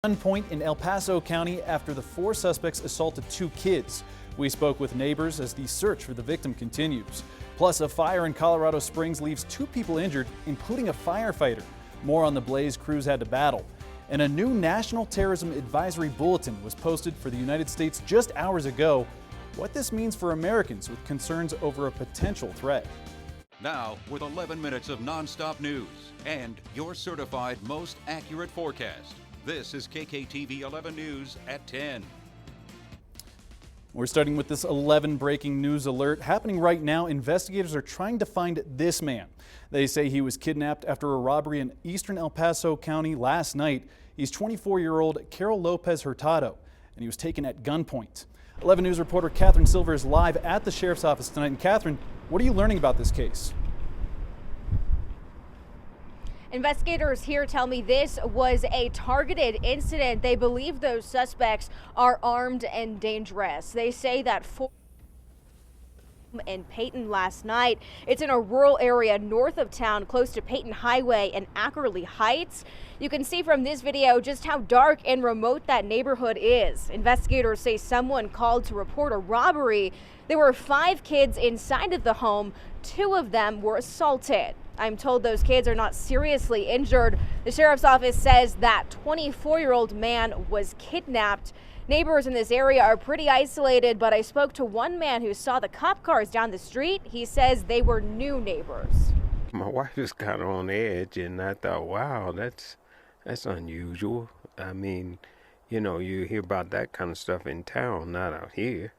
Gunpoint in El Paso County after the 4 suspects assaulted 2 kids. We spoke with neighbors as the search for the victim continues. Plus, a fire in Colorado Springs leaves 2 people injured, including a firefighter. More on the blaze crews had to battle. And a new National Terrorism Advisory Bulletin was posted for the United States just hours ago. What this means for Americans with concerns over a potential threat. Now, with 11 minutes of nonstop news and your certified most accurate forecast. This is KKTV 11 News at 10. We're starting with this 11 breaking news alert. Happening right now, investigators are trying to find this man. They say he was kidnapped after a robbery in eastern El Paso County last night. He's 24-year-old Carol Lopez Hurtado, and he was taken at gunpoint. 11 News reporter Catherine Silver is live at the sheriff's office tonight. And Catherine, what are you learning about this case? Investigators here tell me this was a targeted incident. They believe those suspects are armed and dangerous. They say that in Peyton last night. It's in a rural area north of town, close to Peyton Highway and Ackerley Heights. You can see from this video just how dark and remote that neighborhood is. Investigators say someone called to report a robbery. There were 5 kids inside of the home. 2 of them were assaulted. I'm told those kids are not seriously injured. The sheriff's office says that 24-year-old man was kidnapped. Neighbors in this area are pretty isolated, but I spoke to one man who saw the cop cars down the street. He says they were new neighbors. My wife was kind of on edge, and I thought, wow, that's unusual. I mean, you know, you hear about that kind of stuff in town, not out here.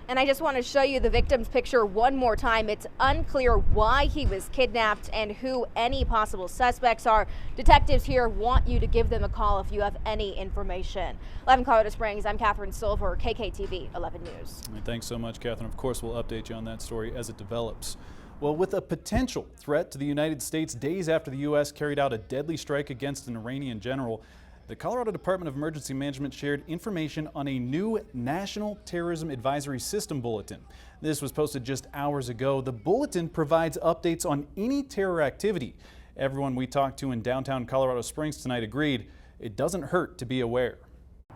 And I just want to show you the victim's picture one more time. It's unclear why he was kidnapped and who any possible suspects are. Detectives here want you to give them a call if you have any information. Live in Colorado Springs, I'm Catherine Silver, KKTV 11 News. Thanks so much, Catherine. Of course, we'll update you on that story as it develops. Well, with a potential threat to the United States days after the U.S. carried out a deadly strike against an Iranian general, the Colorado Department of Emergency Management shared information on a new National Terrorism Advisory System bulletin. This was posted just hours ago. The bulletin provides updates on any terror activity. Everyone we talked to in downtown Colorado Springs tonight agreed it doesn't hurt to be aware.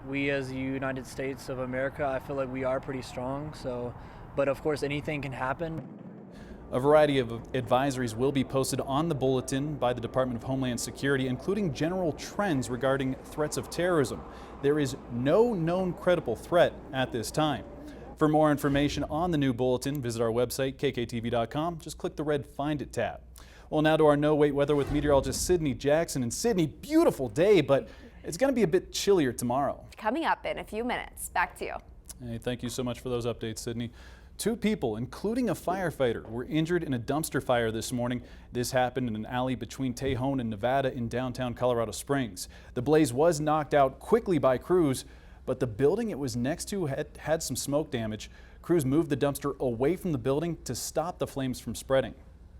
We as the United States of America, I feel like we are pretty strong, but of course anything can happen. A variety of advisories will be posted on the bulletin by the Department of Homeland Security, including general trends regarding threats of terrorism. There is no known credible threat at this time. For more information on the new bulletin, visit our website, kktv.com. Just click the red Find It tab. Well, now to our no-wait weather with meteorologist Sydney Jackson. And Sydney, beautiful day, but it's going to be a bit chillier tomorrow. Coming up in a few minutes. Back to you. Hey, thank you so much for those updates, Sydney. 2 people, including a firefighter, were injured in a dumpster fire this morning. This happened in an alley between Tejon and Nevada in downtown Colorado Springs. The blaze was knocked out quickly by crews, but the building it was next to had some smoke damage. Crews moved the dumpster away from the building to stop the flames from spreading.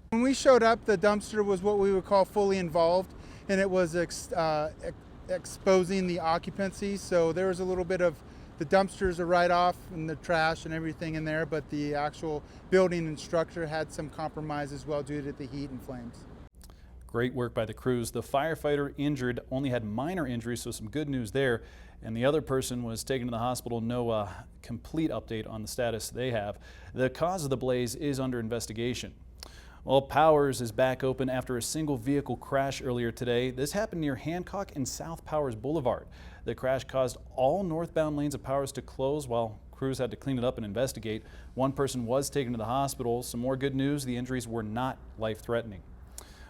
When we showed up, the dumpster was what we would call fully involved, and it was exposing the occupancy. So there was a little bit of the dumpsters are right off and the trash and everything in there, but the actual building and structure had some compromise as well due to the heat and flames. Great work by the crews. The firefighter injured only had minor injuries, so some good news there. And the other person was taken to the hospital. No complete update on the status they have. The cause of the blaze is under investigation. Well, Powers is back open after a single vehicle crash earlier today. This happened near Hancock and South Powers Boulevard. The crash caused all northbound lanes of Powers to close while crews had to clean it up and investigate. One person was taken to the hospital. Some more good news, the injuries were not life-threatening.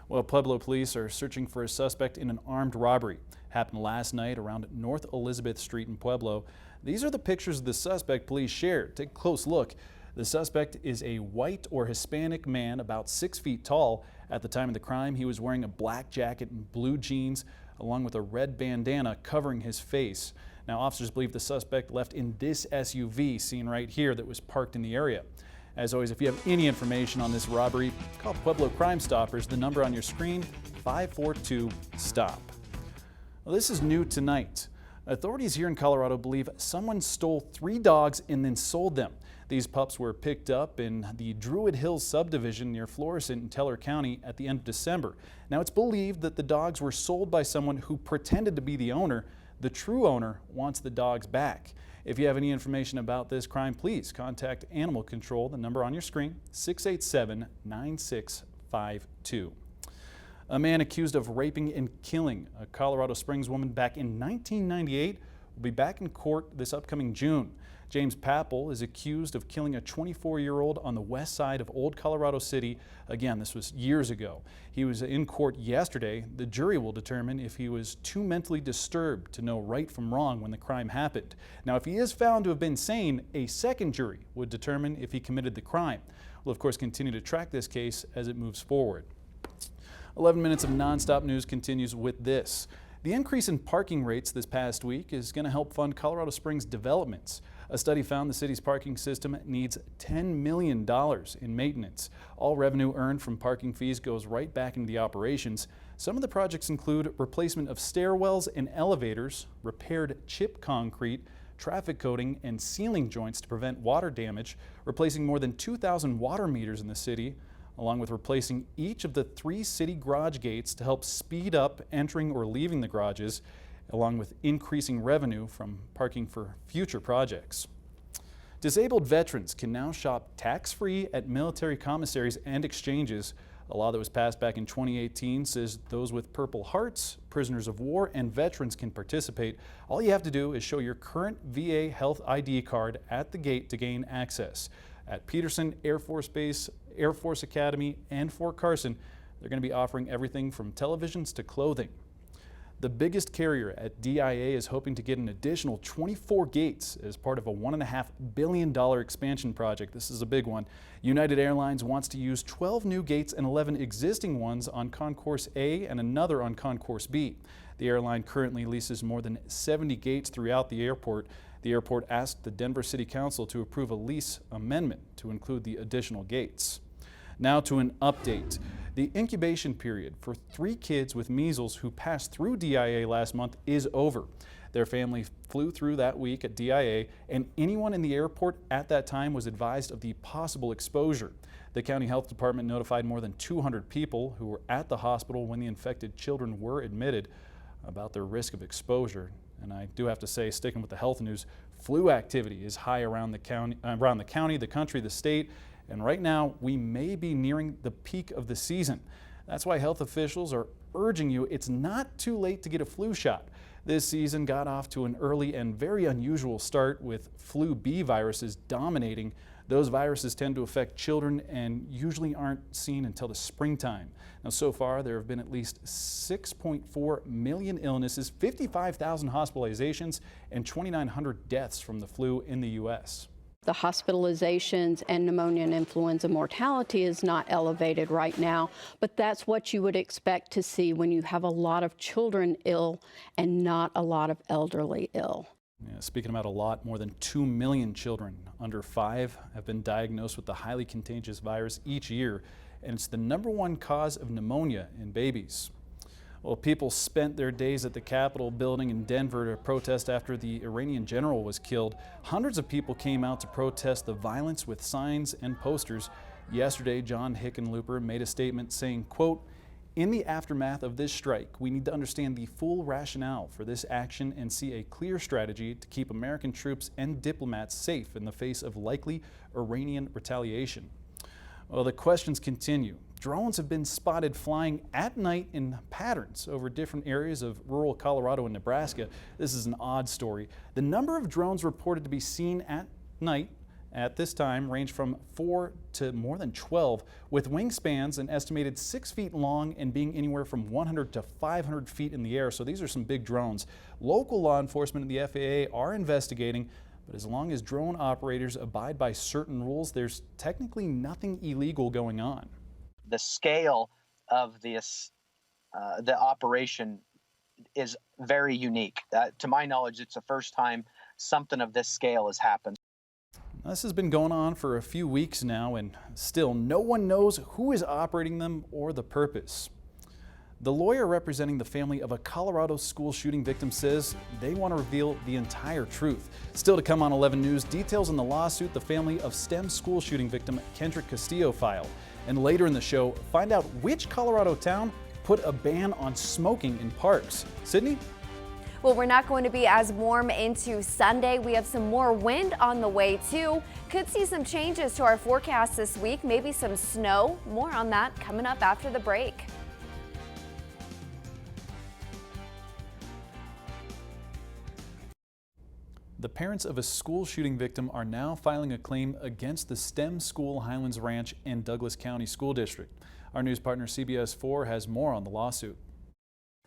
Well, Pueblo police are searching for a suspect in an armed robbery. Happened last night around North Elizabeth Street in Pueblo. These are the pictures of the suspect police shared. Take a close look. The suspect is a white or Hispanic man about 6 feet tall. At the time of the crime, he was wearing a black jacket and blue jeans, along with a red bandana covering his face. Now, officers believe the suspect left in this SUV seen right here that was parked in the area. As always, if you have any information on this robbery, call Pueblo Crime Stoppers. The number on your screen, 542-STOP. Well, this is new tonight. Authorities here in Colorado believe someone stole 3 dogs and then sold them. These pups were picked up in the Druid Hills subdivision near Florissant in Teller County at the end of December. Now, it's believed that the dogs were sold by someone who pretended to be the owner. The true owner wants the dogs back. If you have any information about this crime, please contact Animal Control. The number on your screen, 687-9652. A man accused of raping and killing a Colorado Springs woman back in 1998 will be back in court this upcoming June. James Papple is accused of killing a 24-year-old on the west side of Old Colorado City. Again, this was years ago. He was in court yesterday. The jury will determine if he was too mentally disturbed to know right from wrong when the crime happened. Now, if he is found to have been sane, a second jury would determine if he committed the crime. We'll, of course, continue to track this case as it moves forward. 11 minutes of nonstop news continues with this. The increase in parking rates this past week is going to help fund Colorado Springs developments. A study found the city's parking system needs $10 million in maintenance. All revenue earned from parking fees goes right back into the operations. Some of the projects include replacement of stairwells and elevators, repaired chip concrete, traffic coating and ceiling joints to prevent water damage, replacing more than 2,000 water meters in the city, along with replacing each of the 3 city garage gates to help speed up entering or leaving the garages, along with increasing revenue from parking for future projects. Disabled veterans can now shop tax-free at military commissaries and exchanges. A law that was passed back in 2018 says those with Purple Hearts, prisoners of war, and veterans can participate. All you have to do is show your current VA Health ID card at the gate to gain access. At Peterson Air Force Base, Air Force Academy, and Fort Carson, they're going to be offering everything from televisions to clothing. The biggest carrier at DIA is hoping to get an additional 24 gates as part of a $1.5 billion expansion project. This is a big one. United Airlines wants to use 12 new gates and 11 existing ones on Concourse A and another on Concourse B. The airline currently leases more than 70 gates throughout the airport. The airport asked the Denver City Council to approve a lease amendment to include the additional gates. Now to an update. The incubation period for 3 kids with measles who passed through DIA last month is over. Their family flew through that week at DIA, and anyone in the airport at that time was advised of the possible exposure. The county health department notified more than 200 people who were at the hospital when the infected children were admitted about their risk of exposure. And I do have to say, sticking with the health news, flu activity is high around the county, the country, the state. And right now, we may be nearing the peak of the season. That's why health officials are urging you, it's not too late to get a flu shot. This season got off to an early and very unusual start with flu B viruses dominating. Those viruses tend to affect children and usually aren't seen until the springtime. Now, so far, there have been at least 6.4 million illnesses, 55,000 hospitalizations, and 2,900 deaths from the flu in the U.S. The hospitalizations and pneumonia and influenza mortality is not elevated right now, but that's what you would expect to see when you have a lot of children ill and not a lot of elderly ill. Yeah, speaking about a lot, more than 2 million children under 5 have been diagnosed with the highly contagious virus each year, and it's the #1 cause of pneumonia in babies. Well, people spent their days at the Capitol building in Denver to protest after the Iranian general was killed. Hundreds of people came out to protest the violence with signs and posters. Yesterday, John Hickenlooper made a statement saying, quote, "In the aftermath of this strike, we need to understand the full rationale for this action and see a clear strategy to keep American troops and diplomats safe in the face of likely Iranian retaliation." Well, the questions continue. Drones have been spotted flying at night in patterns over different areas of rural Colorado and Nebraska. This is an odd story. The number of drones reported to be seen at night at this time range from 4 to more than 12, with wingspans an estimated 6 feet long and being anywhere from 100 to 500 feet in the air. So these are some big drones. Local law enforcement and the FAA are investigating, but as long as drone operators abide by certain rules, there's technically nothing illegal going on. The scale of this, the operation is very unique. To my knowledge, it's the first time something of this scale has happened. This has been going on for a few weeks now, and still no one knows who is operating them or the purpose. The lawyer representing the family of a Colorado school shooting victim says they want to reveal the entire truth. Still to come on 11 News, details on the lawsuit the family of STEM school shooting victim Kendrick Castillo filed. And later in the show, find out which Colorado town put a ban on smoking in parks. Sydney? Well, we're not going to be as warm into Sunday. We have some more wind on the way too. Could see some changes to our forecast this week, maybe some snow. More on that coming up after the break. The parents of a school shooting victim are now filing a claim against the STEM school Highlands Ranch and Douglas County School District. Our news partner CBS 4 has more on the lawsuit.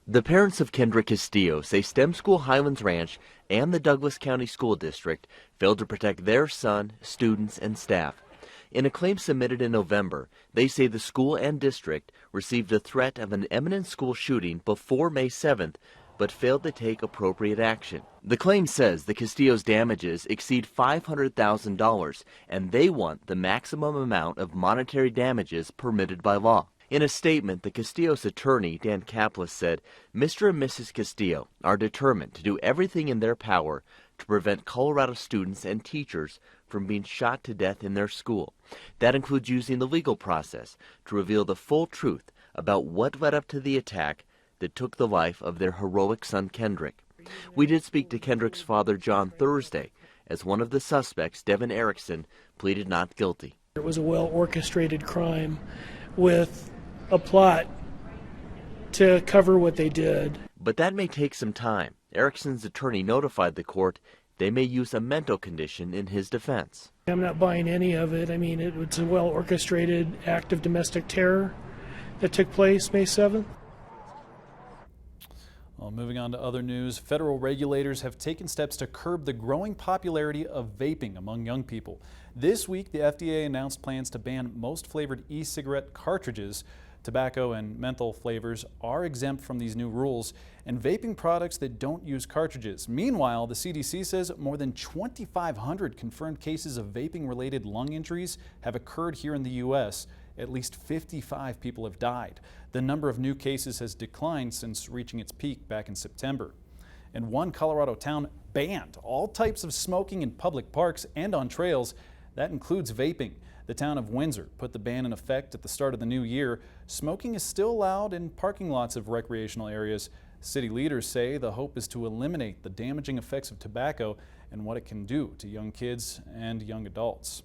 The parents of Kendrick Castillo say STEM School Highlands Ranch and the Douglas County School District failed to protect their son, students, and staff. In a claim submitted in November, they say the school and district received a threat of an imminent school shooting before May 7th, but failed to take appropriate action. The claim says the Castillo's damages exceed $500,000, and they want the maximum amount of monetary damages permitted by law. In a statement, the Castillo's attorney, Dan Kaplis, said, Mr. and Mrs. Castillo are determined to do everything in their power to prevent Colorado students and teachers from being shot to death in their school. That includes using the legal process to reveal the full truth about what led up to the attack that took the life of their heroic son Kendrick. We did speak to Kendrick's father John Thursday, as one of the suspects, Devin Erickson, pleaded not guilty. It was a well-orchestrated crime with a plot to cover what they did. But that may take some time. Erickson's attorney notified the court they may use a mental condition in his defense. I'm not buying any of it. I mean, it was a well-orchestrated act of domestic terror that took place May 7th. Well, moving on to other news, federal regulators have taken steps to curb the growing popularity of vaping among young people. This week, the FDA announced plans to ban most flavored e-cigarette cartridges. Tobacco and menthol flavors are exempt from these new rules, and vaping products that don't use cartridges. Meanwhile, the CDC says more than 2,500 confirmed cases of vaping-related lung injuries have occurred here in the U.S. At least 55 people have died. The number of new cases has declined since reaching its peak back in September. And one Colorado town banned all types of smoking in public parks and on trails. That includes vaping. The town of Windsor put the ban in effect at the start of the new year. Smoking is still allowed in parking lots of recreational areas. City leaders say the hope is to eliminate the damaging effects of tobacco and what it can do to young kids and young adults.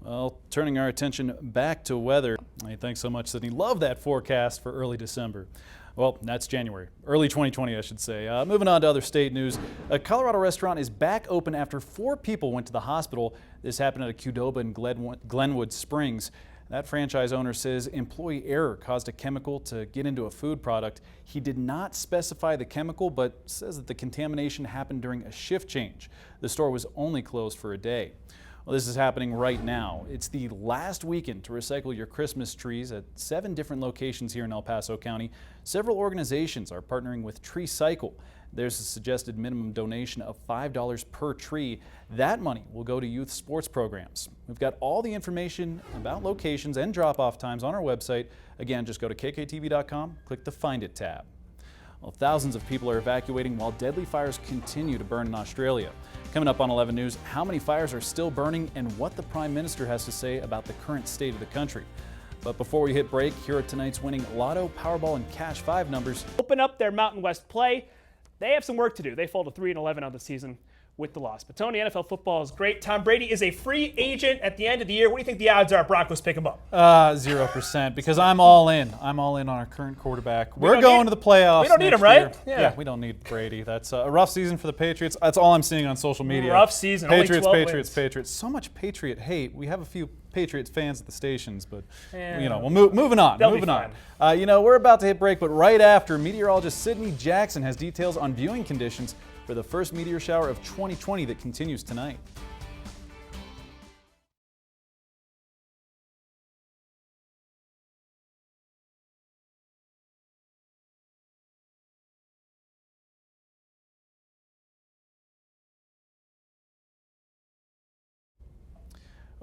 Well, turning our attention back to weather. Hey, thanks so much, Sydney. Love that forecast for early December. Well, that's January. Early 2020, I should say. Moving on to other state news. A Colorado restaurant is back open after 4 people went to the hospital. This happened at a Qdoba in Glenwood Springs. That franchise owner says employee error caused a chemical to get into a food product. He did not specify the chemical, but says that the contamination happened during a shift change. The store was only closed for a day. Well, this is happening right now. It's the last weekend to recycle your Christmas trees at 7 different locations here in El Paso County. Several organizations are partnering with Tree Cycle. There's a suggested minimum donation of $5 per tree. That money will go to youth sports programs. We've got all the information about locations and drop-off times on our website. Again, just go to kktv.com, click the Find It tab. Well, thousands of people are evacuating while deadly fires continue to burn in Australia. Coming up on 11 News, how many fires are still burning and what the Prime Minister has to say about the current state of the country. But before we hit break, here are tonight's winning Lotto, Powerball, and Cash 5 numbers. Open up their Mountain West play. They have some work to do. They fall to 3-11 on the season with the loss. But Tony, NFL football is great. Tom Brady is a free agent at the end of the year. What do you think the odds are Broncos pick him up? 0%, because I'm all in. I'm all in on our current quarterback. We're going to the playoffs. We don't need him, right? Yeah, we don't need Brady. That's a rough season for the Patriots. That's all I'm seeing on social media. Rough season. Patriots, only 12 Patriots, wins. Patriots. So much Patriot hate. We have a few Patriots fans at the stations, but well, moving on. Moving on. We're about to hit break, but right after, meteorologist Sydney Jackson has details on viewing conditions for the first meteor shower of 2020 that continues tonight.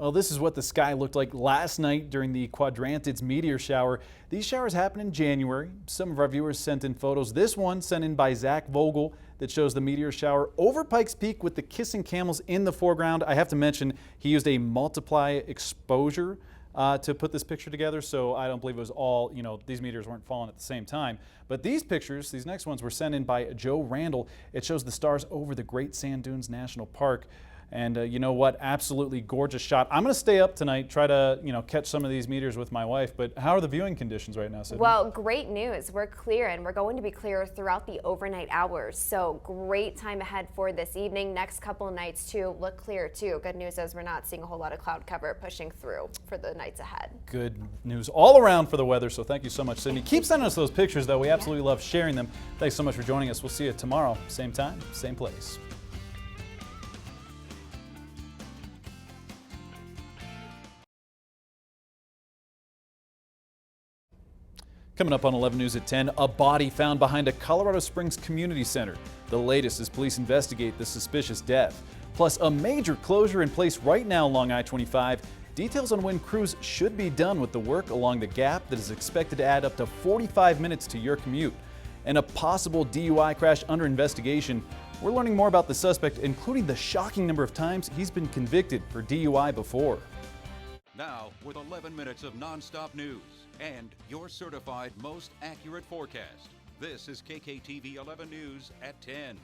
Well, this is what the sky looked like last night during the Quadrantids meteor shower. These showers happen in January. Some of our viewers sent in photos. This one sent in by Zach Vogel that shows the meteor shower over Pikes Peak with the kissing camels in the foreground. I have to mention he used a multiply exposure to put this picture together, so I don't believe it was all, these meteors weren't falling at the same time. But these pictures, these next ones, were sent in by Joe Randall. It shows the stars over the Great Sand Dunes National Park. And you know what? Absolutely gorgeous shot. I'm going to stay up tonight, try to catch some of these meteors with my wife. But how are the viewing conditions right now, Sydney? Well, great news. We're clear, and we're going to be clear throughout the overnight hours. So great time ahead for this evening. Next couple of nights too look clear too. Good news is we're not seeing a whole lot of cloud cover pushing through for the nights ahead. Good news all around for the weather. So thank you so much, Sydney. Keep sending us those pictures, though. We absolutely love sharing them. Thanks so much for joining us. We'll see you tomorrow, same time, same place. Coming up on 11 News at 10, a body found behind a Colorado Springs community center. The latest as police investigate the suspicious death. Plus, a major closure in place right now along I-25. Details on when crews should be done with the work along the gap that is expected to add up to 45 minutes to your commute. And a possible DUI crash under investigation. We're learning more about the suspect, including the shocking number of times he's been convicted for DUI before. Now, with 11 minutes of nonstop news and your certified most accurate forecast, this is KKTV 11 News at 10.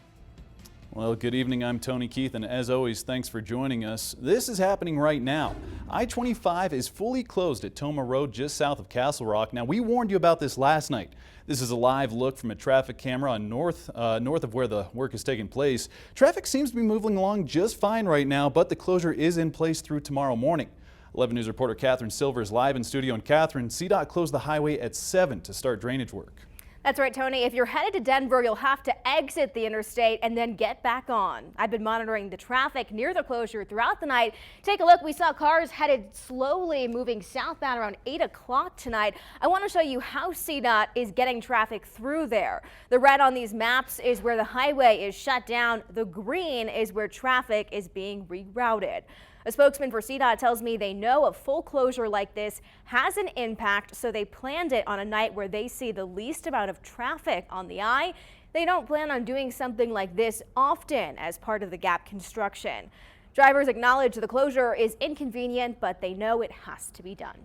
Well, good evening. I'm Tony Keith, and as always, thanks for joining us. This is happening right now. I-25 is fully closed at Toma Road, just south of Castle Rock. Now, we warned you about this last night. This is a live look from a traffic camera on north of where the work is taking place. Traffic seems to be moving along just fine right now, but the closure is in place through tomorrow morning. 11 News reporter Catherine Silver is live in studio. And Catherine, CDOT closed the highway at 7 to start drainage work. That's right, Tony. If you're headed to Denver, you'll have to exit the interstate and then get back on. I've been monitoring the traffic near the closure throughout the night. Take a look. We saw cars headed slowly moving southbound around 8 o'clock tonight. I want to show you how CDOT is getting traffic through there. The red on these maps is where the highway is shut down. The green is where traffic is being rerouted. A spokesman for CDOT tells me they know a full closure like this has an impact, so they planned it on a night where they see the least amount of traffic on the I. They don't plan on doing something like this often as part of the gap construction. Drivers acknowledge the closure is inconvenient, but they know it has to be done.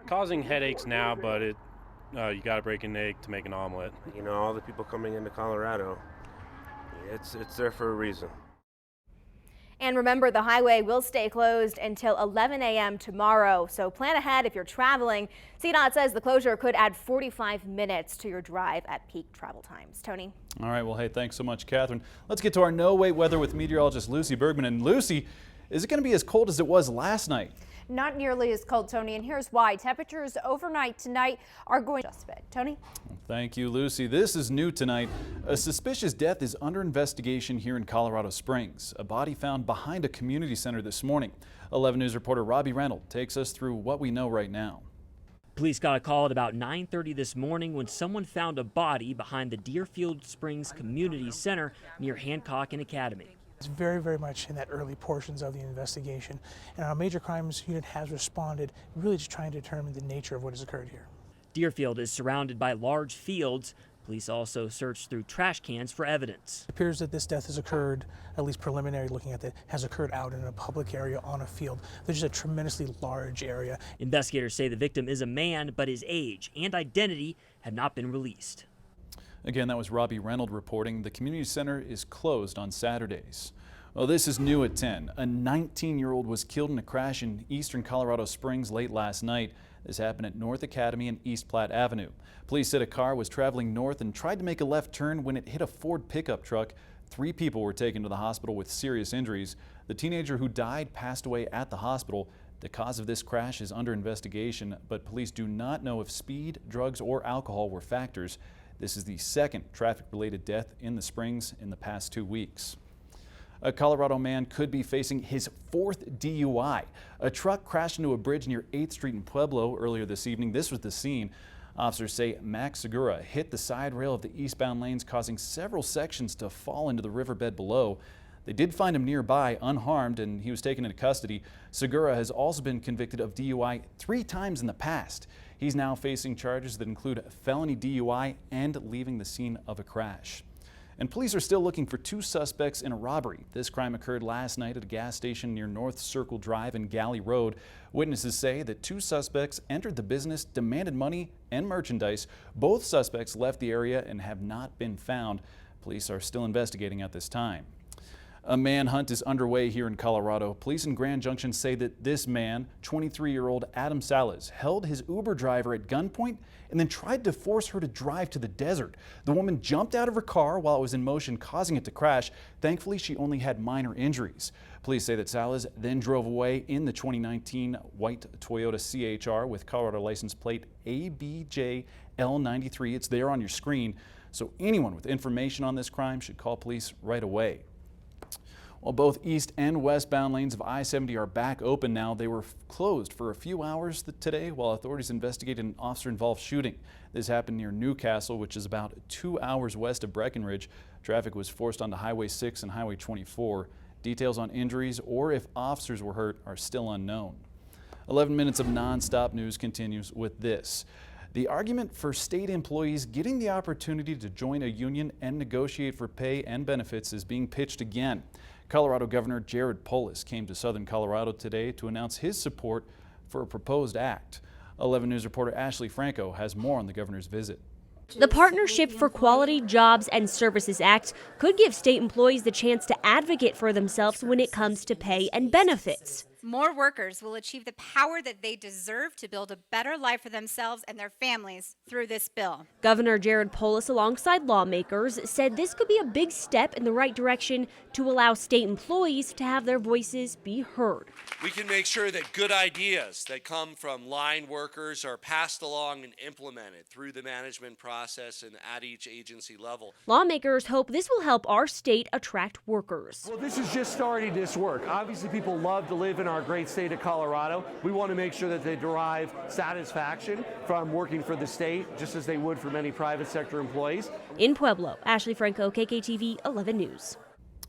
Causing headaches now, but you got to break an egg to make an omelet. All the people coming into Colorado, it's there for a reason. And remember, the highway will stay closed until 11 a.m. tomorrow, so plan ahead if you're traveling. CDOT says the closure could add 45 minutes to your drive at peak travel times. Tony? All right, well, hey, thanks so much, Catherine. Let's get to our no-wait weather with meteorologist Lucy Bergman. And Lucy, is it going to be as cold as it was last night? Not nearly as cold, Tony, and here's why. Temperatures overnight tonight are going just a bit. Tony? Thank you, Lucy. This is new tonight. A suspicious death is under investigation here in Colorado Springs. A body found behind a community center this morning. 11 News reporter Robbie Reynolds takes us through what we know right now. Police got a call at about 9:30 this morning when someone found a body behind the Deerfield Springs Community Center near Hancock and Academy. It's very, very much in that early portions of the investigation, and our major crimes unit has responded, really just trying to determine the nature of what has occurred here. Deerfield is surrounded by large fields. Police also searched through trash cans for evidence. It appears that this death has occurred, at least preliminary looking at it, has occurred out in a public area on a field. There's just a tremendously large area. Investigators say the victim is a man, but his age and identity have not been released. Again, that was Robbie Reynolds reporting. The community center is closed on Saturdays. Well, this is new at 10. A 19-year-old was killed in a crash in eastern Colorado Springs late last night. This happened at North Academy and East Platte Avenue. Police said a car was traveling north and tried to make a left turn when it hit a Ford pickup truck. 3 people were taken to the hospital with serious injuries. The teenager who died passed away at the hospital. The cause of this crash is under investigation, but police do not know if speed, drugs, or alcohol were factors. This is the second traffic-related death in the Springs in the past 2 weeks. A Colorado man could be facing his 4th DUI. A truck crashed into a bridge near 8th Street in Pueblo earlier this evening. This was the scene. Officers say Max Segura hit the side rail of the eastbound lanes, causing several sections to fall into the riverbed below. They did find him nearby unharmed and he was taken into custody. Segura has also been convicted of DUI 3 times in the past. He's now facing charges that include felony DUI and leaving the scene of a crash. And police are still looking for 2 suspects in a robbery. This crime occurred last night at a gas station near North Circle Drive and Galley Road. Witnesses say that 2 suspects entered the business, demanded money and merchandise. Both suspects left the area and have not been found. Police are still investigating at this time. A manhunt is underway here in Colorado. Police in Grand Junction say that this man, 23-year-old Adam Salas, held his Uber driver at gunpoint and then tried to force her to drive to the desert. The woman jumped out of her car while it was in motion, causing it to crash. Thankfully, she only had minor injuries. Police say that Salas then drove away in the 2019 white Toyota CHR with Colorado license plate ABJL93. It's there on your screen. So anyone with information on this crime should call police right away. While both east and westbound lanes of I-70 are back open now, they were closed for a few hours today while authorities investigated an officer-involved shooting. This happened near Newcastle, which is about 2 hours west of Breckenridge. Traffic was forced onto Highway 6 and Highway 24. Details on injuries or if officers were hurt are still unknown. 11 minutes of non-stop news continues with this. The argument for state employees getting the opportunity to join a union and negotiate for pay and benefits is being pitched again. Colorado Governor Jared Polis came to southern Colorado today to announce his support for a proposed act. 11 News reporter Ashley Franco has more on the governor's visit. The Partnership for Quality Jobs and Services Act could give state employees the chance to advocate for themselves when it comes to pay and benefits. More workers will achieve the power that they deserve to build a better life for themselves and their families through this bill. Governor Jared Polis, alongside lawmakers, said this could be a big step in the right direction to allow state employees to have their voices be heard. We can make sure that good ideas that come from line workers are passed along and implemented through the management process and at each agency level. Lawmakers hope this will help our state attract workers. Well, this is just starting this work. Obviously, people love to live in our great state of Colorado. We want to make sure that they derive satisfaction from working for the state, just as they would for many private sector employees. In Pueblo, Ashley Franco, KKTV 11 News.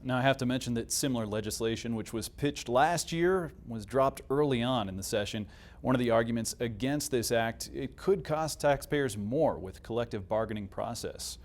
Now I have to mention that similar legislation, which was pitched last year, was dropped early on in the session. One of the arguments against this act, it could cost taxpayers more with collective bargaining process.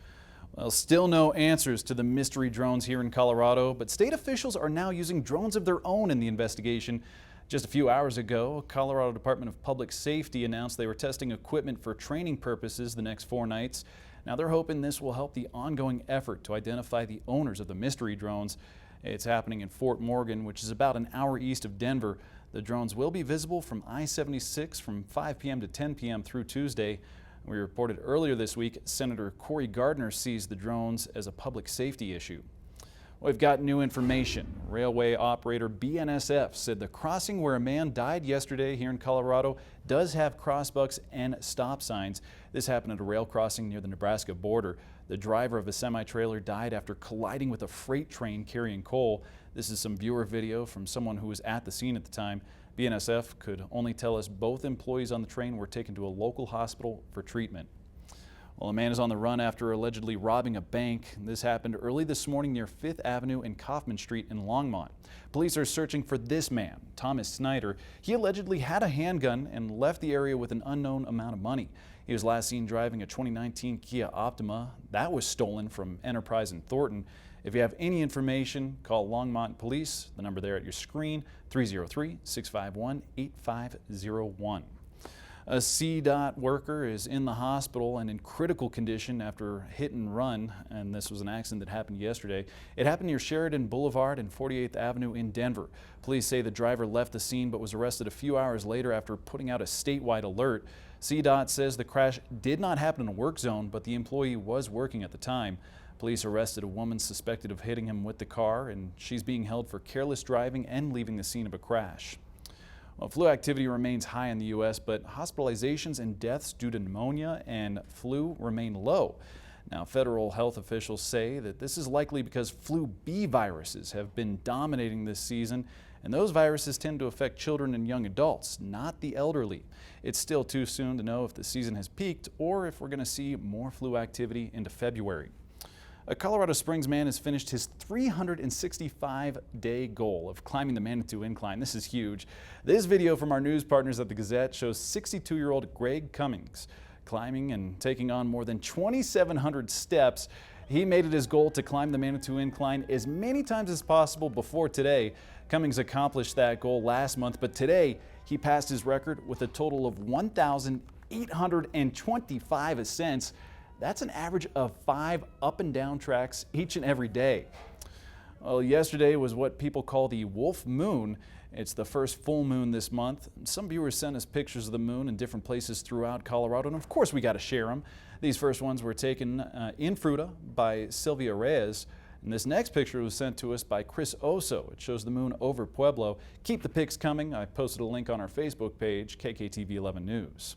Well, still no answers to the mystery drones here in Colorado, but state officials are now using drones of their own in the investigation. Just a few hours ago, Colorado Department of Public Safety announced they were testing equipment for training purposes the next 4 nights. Now they're hoping this will help the ongoing effort to identify the owners of the mystery drones. It's happening in Fort Morgan, which is about an hour east of Denver. The drones will be visible from I-76 from 5 p.m. to 10 p.m. through Tuesday. We reported earlier this week, Senator Cory Gardner sees the drones as a public safety issue. We've got new information. Railway operator BNSF said the crossing where a man died yesterday here in Colorado does have crossbucks and stop signs. This happened at a rail crossing near the Nebraska border. The driver of a semi-trailer died after colliding with a freight train carrying coal. This is some viewer video from someone who was at the scene at the time. BNSF could only tell us both employees on the train were taken to a local hospital for treatment. Well, a man is on the run after allegedly robbing a bank. This happened early this morning near 5th Avenue and Kaufman Street in Longmont. Police are searching for this man, Thomas Snyder. He allegedly had a handgun and left the area with an unknown amount of money. He was last seen driving a 2019 Kia Optima. That was stolen from Enterprise in Thornton. If you have any information, call Longmont Police. The number there at your screen, 303-651-8501. A CDOT worker is in the hospital and in critical condition after hit and run, and this was an accident that happened yesterday. It happened near Sheridan Boulevard and 48th Avenue in Denver. Police say the driver left the scene but was arrested a few hours later after putting out a statewide alert. CDOT says the crash did not happen in a work zone, but the employee was working at the time. Police arrested a woman suspected of hitting him with the car, and she's being held for careless driving and leaving the scene of a crash. Well, flu activity remains high in the U.S., but hospitalizations and deaths due to pneumonia and flu remain low. Now, federal health officials say that this is likely because flu B viruses have been dominating this season, and those viruses tend to affect children and young adults, not the elderly. It's still too soon to know if the season has peaked or if we're going to see more flu activity into February. A Colorado Springs man has finished his 365-day goal of climbing the Manitou Incline. This is huge. This video from our news partners at the Gazette shows 62-year-old Greg Cummings climbing and taking on more than 2,700 steps. He made it his goal to climb the Manitou Incline as many times as possible before today. Cummings accomplished that goal last month, but today he passed his record with a total of 1,825 ascents. That's an average of 5 up and down tracks each and every day. Well, yesterday was what people call the Wolf Moon. It's the first full moon this month. Some viewers sent us pictures of the moon in different places throughout Colorado, and of course we got to share them. These first ones were taken in Fruta by Sylvia Reyes, and this next picture was sent to us by Chris Oso. It shows the moon over Pueblo. Keep the pics coming. I posted a link on our Facebook page, KKTV 11 News.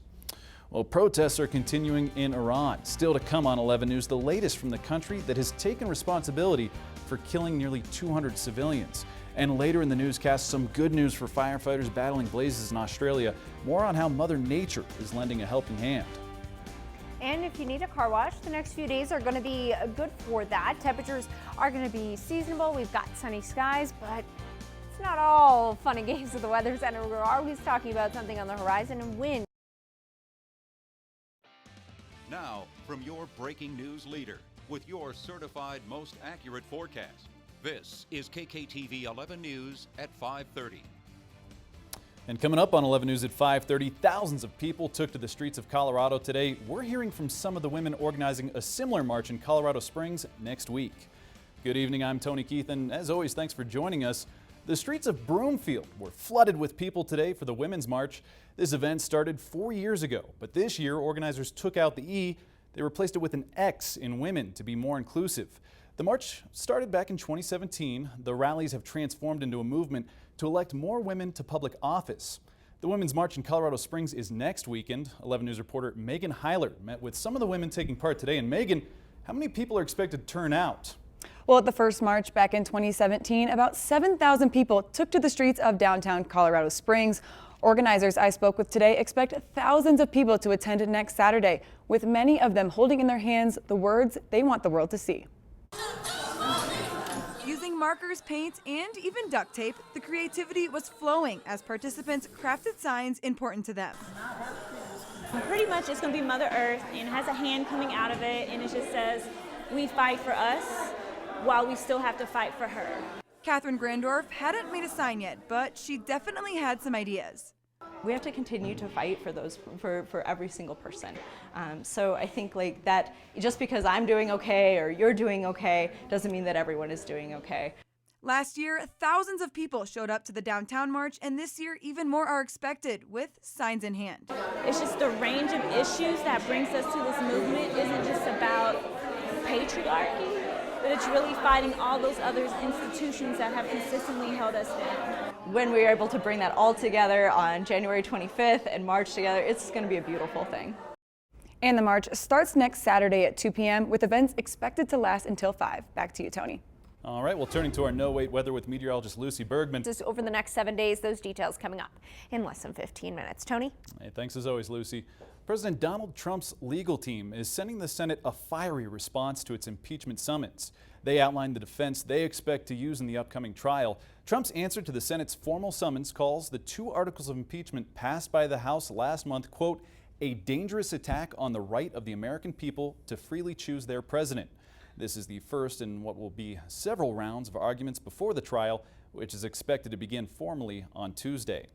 Well, protests are continuing in Iran. Still to come on 11 News, the latest from the country that has taken responsibility for killing nearly 200 civilians. And later in the newscast, some good news for firefighters battling blazes in Australia. More on how Mother Nature is lending a helping hand. And if you need a car wash, the next few days are going to be good for that. Temperatures are going to be seasonable. We've got sunny skies, but it's not all fun and games with the Weather Center. We're always talking about something on the horizon and wind. Now, from your breaking news leader, with your certified most accurate forecast, this is KKTV 11 News at 5:30. And coming up on 11 News at 5:30, thousands of people took to the streets of Colorado today. We're hearing from some of the women organizing a similar march in Colorado Springs next week. Good evening, I'm Tony Keith, and as always, thanks for joining us. The streets of Broomfield were flooded with people today for the Women's March. This event started 4 years ago, but this year organizers took out the E. They replaced it with an X in women to be more inclusive. The march started back in 2017. The rallies have transformed into a movement to elect more women to public office. The Women's March in Colorado Springs is next weekend. 11 News reporter Megan Heiler met with some of the women taking part today. And Megan, how many people are expected to turn out? Well, at the first march back in 2017, about 7,000 people took to the streets of downtown Colorado Springs. Organizers I spoke with today expect thousands of people to attend next Saturday, with many of them holding in their hands the words they want the world to see. Using markers, paint, and even duct tape, the creativity was flowing as participants crafted signs important to them. Pretty much it's going to be Mother Earth, and it has a hand coming out of it, and it just says, "We fight for us while we still have to fight for her." Catherine Grandorf hadn't made a sign yet, but she definitely had some ideas. We have to continue to fight for those for every single person. So I think like that just because I'm doing okay or you're doing okay doesn't mean that everyone is doing okay. Last year, thousands of people showed up to the downtown march, and this year even more are expected with signs in hand. It's just the range of issues that brings us to this movement isn't just about patriarchy, but it's really fighting all those other institutions that have consistently held us down. When we are able to bring that all together on January 25th and march together, it's going to be a beautiful thing. And the march starts next Saturday at 2 p.m. with events expected to last until 5. Back to you, Tony. All right, well, turning to our no-wait weather with meteorologist Lucy Bergman. Just over the next 7 days, those details coming up in less than 15 minutes. Tony? Hey, thanks as always, Lucy. President Donald Trump's legal team is sending the Senate a fiery response to its impeachment summons. They outlined the defense they expect to use in the upcoming trial. Trump's answer to the Senate's formal summons calls the 2 articles of impeachment passed by the House last month, quote, a dangerous attack on the right of the American people to freely choose their president. This is the first in what will be several rounds of arguments before the trial, which is expected to begin formally on Tuesday.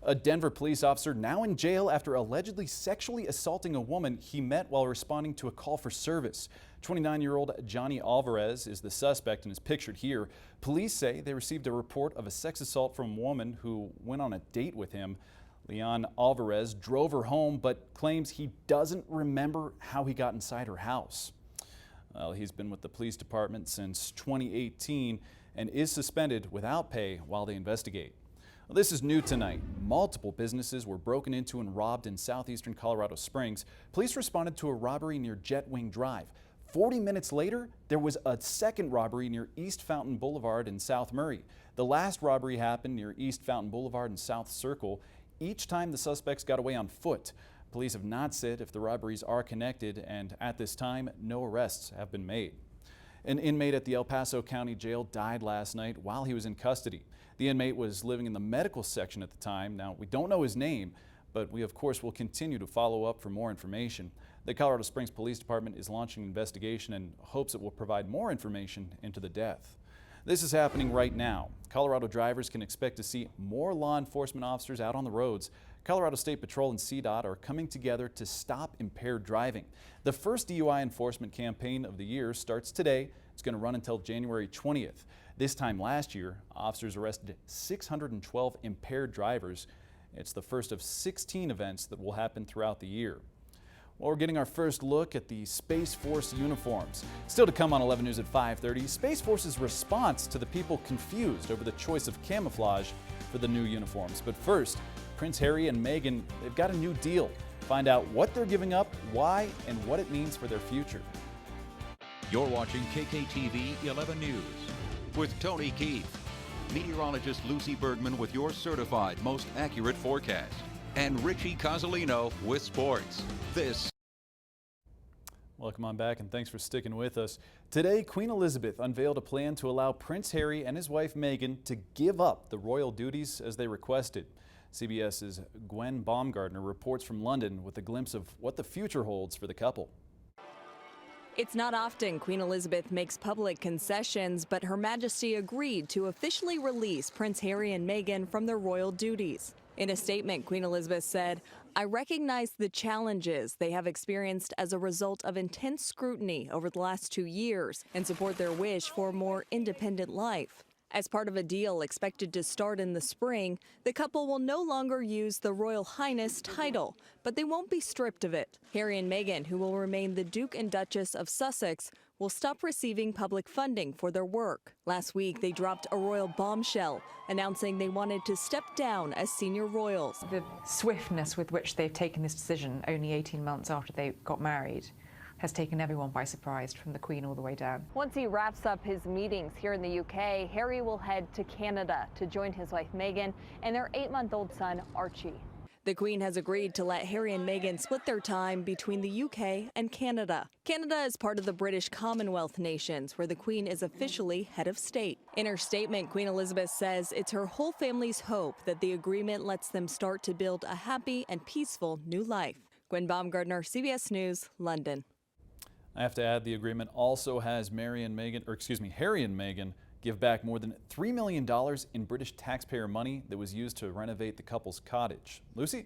A Denver police officer now in jail after allegedly sexually assaulting a woman he met while responding to a call for service. 29-year-old Johnny Alvarez is the suspect and is pictured here. Police say they received a report of a sex assault from a woman who went on a date with him. Leon Alvarez drove her home but claims he doesn't remember how he got inside her house. Well, he's been with the police department since 2018 and is suspended without pay while they investigate. Well, this is new tonight. Multiple businesses were broken into and robbed in southeastern Colorado Springs. Police responded to a robbery near Jetwing Drive. 40 minutes later, there was a second robbery near East Fountain Boulevard in South Murray. The last robbery happened near East Fountain Boulevard and South Circle. Each time the suspects got away on foot. Police have not said if the robberies are connected, and at this time, no arrests have been made. An inmate at the El Paso County Jail died last night while he was in custody. The inmate was living in the medical section at the time. Now, we don't know his name, but we of course will continue to follow up for more information. The Colorado Springs Police Department is launching an investigation and hopes it will provide more information into the death. This is happening right now. Colorado drivers can expect to see more law enforcement officers out on the roads. Colorado State Patrol and CDOT are coming together to stop impaired driving. The first DUI enforcement campaign of the year starts today. It's going to run until January 20th. This time last year, officers arrested 612 impaired drivers. It's the first of 16 events that will happen throughout the year. Well, we're getting our first look at the Space Force uniforms. Still to come on 11 News at 5:30, Space Force's response to the people confused over the choice of camouflage for the new uniforms. But first, Prince Harry and Meghan, they've got a new deal. Find out what they're giving up, why, and what it means for their future. You're watching KKTV 11 News with Tony Keefe, meteorologist Lucy Bergman with your certified most accurate forecast, and Richie Cozzolino with sports. Welcome on back and thanks for sticking with us. Today, Queen Elizabeth unveiled a plan to allow Prince Harry and his wife Meghan to give up the royal duties as they requested. CBS's Gwen Baumgartner reports from London with a glimpse of what the future holds for the couple. It's not often Queen Elizabeth makes public concessions, but Her Majesty agreed to officially release Prince Harry and Meghan from their royal duties. In a statement, Queen Elizabeth said, "I recognize the challenges they have experienced as a result of intense scrutiny over the last 2 years and support their wish for a more independent life." As part of a deal expected to start in the spring, the couple will no longer use the Royal Highness title, but they won't be stripped of it. Harry and Meghan, who will remain the Duke and Duchess of Sussex, will stop receiving public funding for their work. Last week, they dropped a royal bombshell, announcing they wanted to step down as senior royals. The swiftness with which they've taken this decision only 18 months after they got married has taken everyone by surprise, from the Queen all the way down. Once he wraps up his meetings here in the UK, Harry will head to Canada to join his wife Meghan and their 8-month-old son Archie. The Queen has agreed to let Harry and Meghan split their time between the UK and Canada. Canada is part of the British Commonwealth nations, where the Queen is officially head of state. In her statement, Queen Elizabeth says it's her whole family's hope that the agreement lets them start to build a happy and peaceful new life. Gwen Baumgartner, CBS News, London. I have to add, the agreement also has Harry and Meghan give back more than $3 million in British taxpayer money that was used to renovate the couple's cottage. Lucy?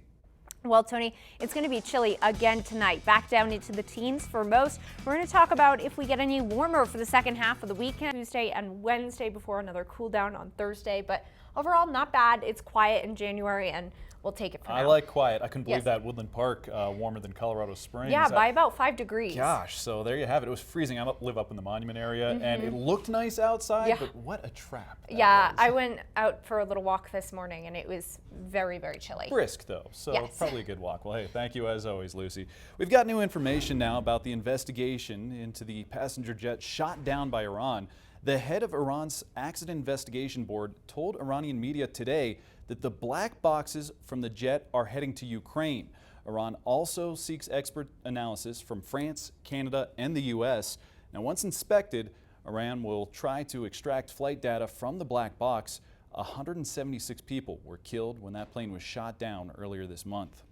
Well, Tony, it's going to be chilly again tonight, back down into the teens for most. We're going to talk about if we get any warmer for the second half of the weekend, Tuesday and Wednesday, before another cool down on Thursday. But overall, not bad. It's quiet in January, and we'll take it for now. I like quiet. I couldn't believe that Woodland Park warmer than Colorado Springs. Yeah, by about 5 degrees. Gosh, so there you have it. It was freezing. I live up in the Monument area, and it looked nice outside, but what a trap. Yeah, I went out for a little walk this morning, and it was very, very chilly. Brisk, though, so probably a good walk. Well, hey, thank you as always, Lucy. We've got new information now about the investigation into the passenger jet shot down by Iran. The head of Iran's Accident Investigation Board told Iranian media today that the black boxes from the jet are heading to Ukraine. Iran also seeks expert analysis from France, Canada, and the U.S. Now, once inspected, Iran will try to extract flight data from the black box. 176 people were killed when that plane was shot down earlier this month.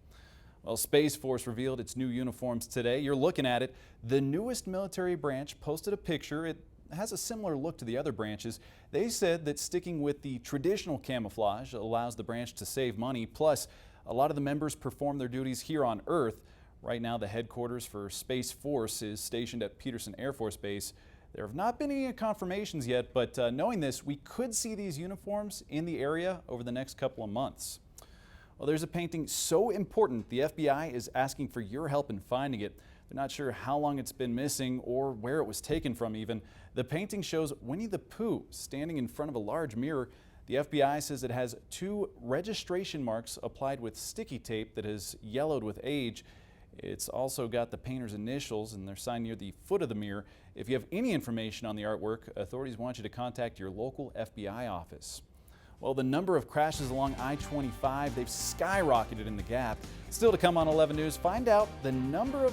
Well, Space Force revealed its new uniforms today. You're looking at it. The newest military branch posted a picture. It has a similar look to the other branches. They said that sticking with the traditional camouflage allows the branch to save money. Plus, a lot of the members perform their duties here on Earth. Right now, the headquarters for Space Force is stationed at Peterson Air Force Base. There have not been any confirmations yet, but knowing this, we could see these uniforms in the area over the next couple of months. Well, there's a painting so important, the FBI is asking for your help in finding it. They're not sure how long it's been missing or where it was taken from even. The painting shows Winnie the Pooh standing in front of a large mirror. The FBI says it has 2 registration marks applied with sticky tape that has yellowed with age. It's also got the painter's initials, and they're signed near the foot of the mirror. If you have any information on the artwork, authorities want you to contact your local FBI office. Well, the number of crashes along I-25, they've skyrocketed in the Gap. Still to come on 11 News, find out the number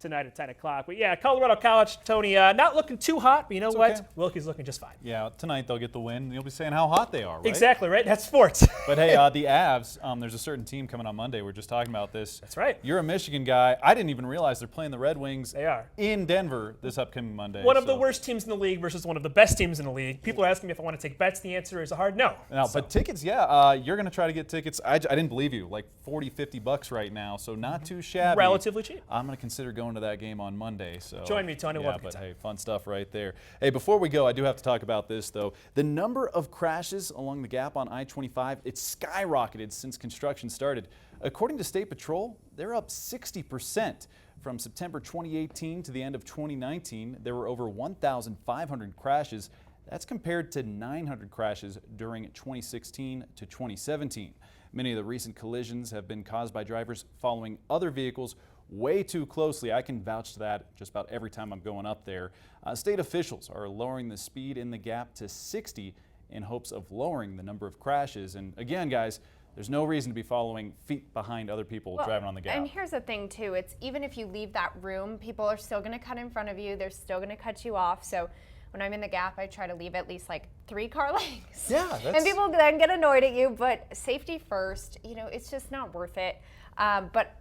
tonight at 10 o'clock. But yeah, Colorado College, Tony, not looking too hot, but you know what? okay. Wilkie's looking just fine. Yeah, tonight they'll get the win. You'll be saying how hot they are, right? Exactly, right? That's sports. But hey, the Avs, there's a certain team coming on Monday. We're just talking about this. That's right. You're a Michigan guy. I didn't even realize they're playing the Red Wings. They are. In Denver this upcoming Monday. One of the worst teams in the league versus one of the best teams in the league. People are asking me if I want to take bets. The answer is a hard no. Now, but tickets, yeah, you're going to try to get tickets. I didn't believe you, like $40-50 right now, so not too shabby. Relatively cheap. I'm going to consider going to that game on Monday. So join me, Tony. Yeah, Love but hey, fun stuff right there. Hey, before we go, I do have to talk about this though. The number of crashes along the gap on I-25, it's skyrocketed since construction started. According to State Patrol, they're up 60%. From September 2018 to the end of 2019, there were over 1,500 crashes. That's compared to 900 crashes during 2016 to 2017. Many of the recent collisions have been caused by drivers following other vehicles way too closely. I can vouch to that just about every time I'm going up there. State officials are lowering the speed in the gap to 60 in hopes of lowering the number of crashes. And again, guys, there's no reason to be following feet behind other people driving on the gap. And here's the thing too, it's even if you leave that room, people are still gonna cut in front of you, they're still gonna cut you off. So when I'm in the gap, I try to leave at least like 3 car lengths. Yeah, that's... And people then get annoyed at you, but safety first, you know, it's just not worth it. But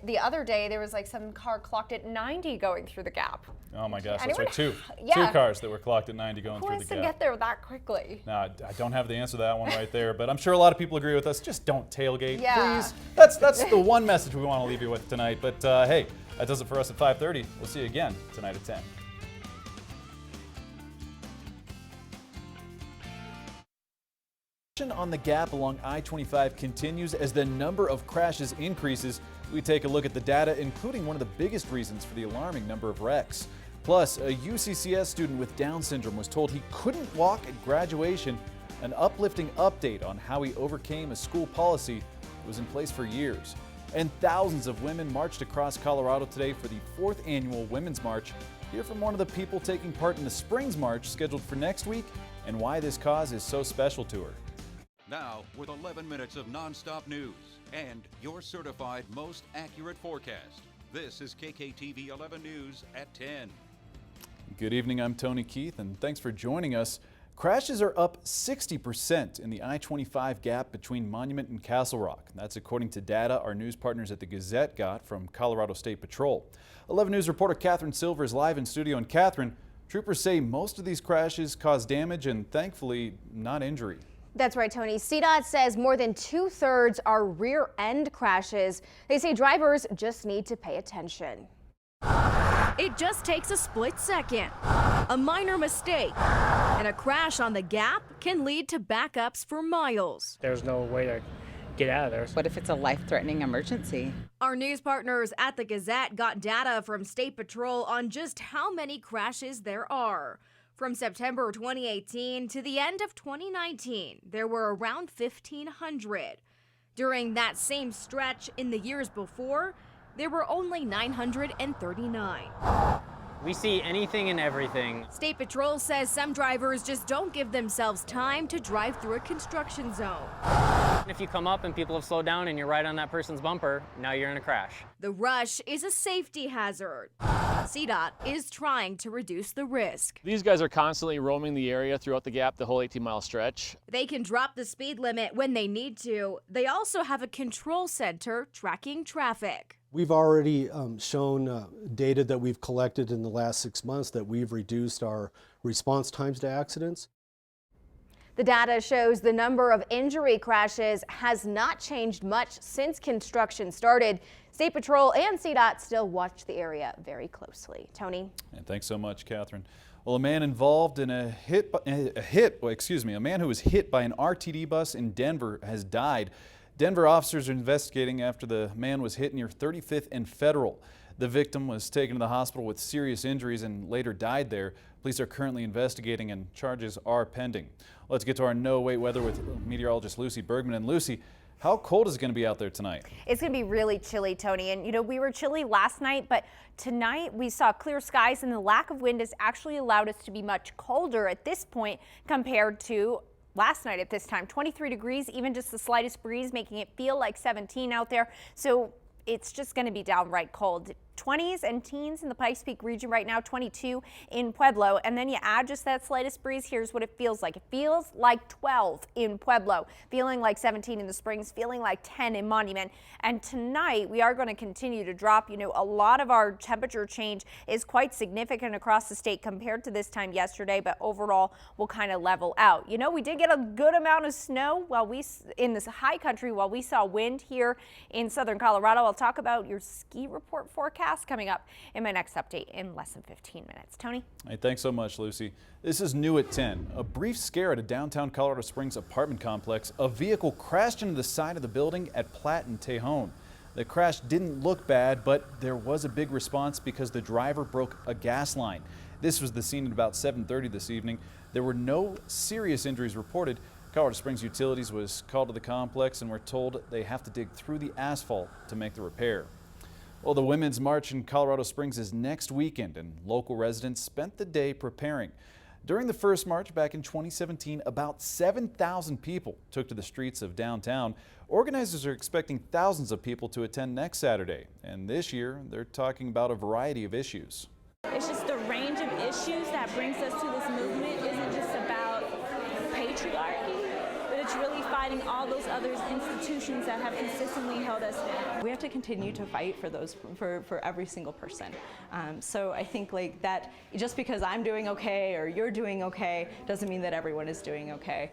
the other day, there was like some car clocked at 90 going through the gap. Oh my gosh, Anyone? that's right, Yeah. two cars that were clocked at 90 going Who through wants the to gap. get there that quickly? No, I don't have the answer to that one right there, but I'm sure a lot of people agree with us. Just don't tailgate, Yeah. please. That's the one message we want to leave you with tonight. But hey, that does it for us at 5:30. We'll see you again tonight at 10. On the gap along I-25 continues as the number of crashes increases. We take a look at the data, including one of the biggest reasons for the alarming number of wrecks. Plus, a UCCS student with Down syndrome was told he couldn't walk at graduation. An uplifting update on how he overcame a school policy that was in place for years. And thousands of women marched across Colorado today for the 4th annual Women's March. Hear from one of the people taking part in the Springs March scheduled for next week and why this cause is so special to her. Now, with 11 minutes of nonstop news and your certified most accurate forecast, this is KKTV 11 News at 10. Good evening, I'm Tony Keith, and thanks for joining us. Crashes are up 60% in the I-25 gap between Monument and Castle Rock. That's according to data our news partners at the Gazette got from Colorado State Patrol. 11 News reporter Catherine Silver is live in studio. And Catherine, troopers say most of these crashes cause damage and thankfully not injury. That's right, Tony. CDOT says more than 2/3 are rear-end crashes. They say drivers just need to pay attention. It just takes a split second, a minor mistake, and a crash on the gap can lead to backups for miles. There's no way to get out of there. What if it's a life-threatening emergency? Our news partners at the Gazette got data from State Patrol on just how many crashes there are. From September 2018 to the end of 2019, there were around 1,500. During that same stretch in the years before, there were only 939. We see anything and everything. State Patrol says some drivers just don't give themselves time to drive through a construction zone. If you come up and people have slowed down and you're right on that person's bumper, now you're in a crash. The rush is a safety hazard. CDOT is trying to reduce the risk. These guys are constantly roaming the area throughout the gap, the whole 18-mile stretch. They can drop the speed limit when they need to. They also have a control center tracking traffic. We've already shown data that we've collected in the last 6 months that we've reduced our response times to accidents. The data shows the number of injury crashes has not changed much since construction started. State Patrol and CDOT still watch the area very closely. Tony? And thanks so much, Catherine. Well, a man involved in a man who was hit by an RTD bus in Denver has died. Denver officers are investigating after the man was hit near 35th and Federal. The victim was taken to the hospital with serious injuries and later died there. Police are currently investigating and charges are pending. Let's get to our no-wait weather with meteorologist Lucy Bergman. And Lucy, how cold is it going to be out there tonight? It's going to be really chilly, Tony. And, you know, we were chilly last night, but tonight we saw clear skies and the lack of wind has actually allowed us to be much colder at this point compared to last night at this time. 23 degrees, even just the slightest breeze, making it feel like 17 out there. So it's just going to be downright cold. 20s and teens in the Pikes Peak region right now, 22 in Pueblo. And then you add just that slightest breeze. Here's what it feels like. It feels like 12 in Pueblo, feeling like 17 in the Springs, feeling like 10 in Monument. And tonight we are going to continue to drop. You know, a lot of our temperature change is quite significant across the state compared to this time yesterday, but overall we'll kind of level out. You know, we did get a good amount of snow in this high country while we saw wind here in southern Colorado. I'll talk about your ski report forecast coming up in my next update in less than 15 minutes. Tony? Hey, thanks so much, Lucy. This is new at 10. A brief scare at a downtown Colorado Springs apartment complex. A vehicle crashed into the side of the building at Platt and Tejon. The crash didn't look bad, but there was a big response because the driver broke a gas line. This was the scene at about 7:30 this evening. There were no serious injuries reported. Colorado Springs Utilities was called to the complex and were told they have to dig through the asphalt to make the repair. Well, the Women's March in Colorado Springs is next weekend, and local residents spent the day preparing. During the first march back in 2017, about 7,000 people took to the streets of downtown. Organizers are expecting thousands of people to attend next Saturday, and this year they're talking about a variety of issues. It's just the range of issues that brings us to this movement isn't just about patriarchy, but it's really fighting all those other institutions that have consistently held us down. We have to continue to fight for those, for every single person. So I think like that, just because I'm doing okay or you're doing okay doesn't mean that everyone is doing okay.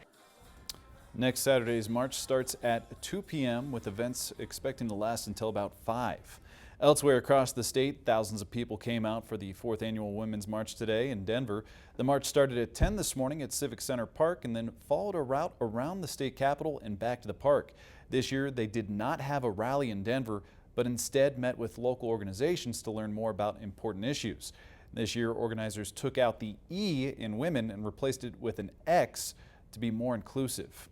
Next Saturday's march starts at 2 p.m. with events expecting to last until about 5. Elsewhere across the state, thousands of people came out for the 4th annual Women's March today in Denver. The march started at 10 this morning at Civic Center Park and then followed a route around the state capitol and back to the park. This year, they did not have a rally in Denver, but instead met with local organizations to learn more about important issues. This year, organizers took out the E in women and replaced it with an X to be more inclusive.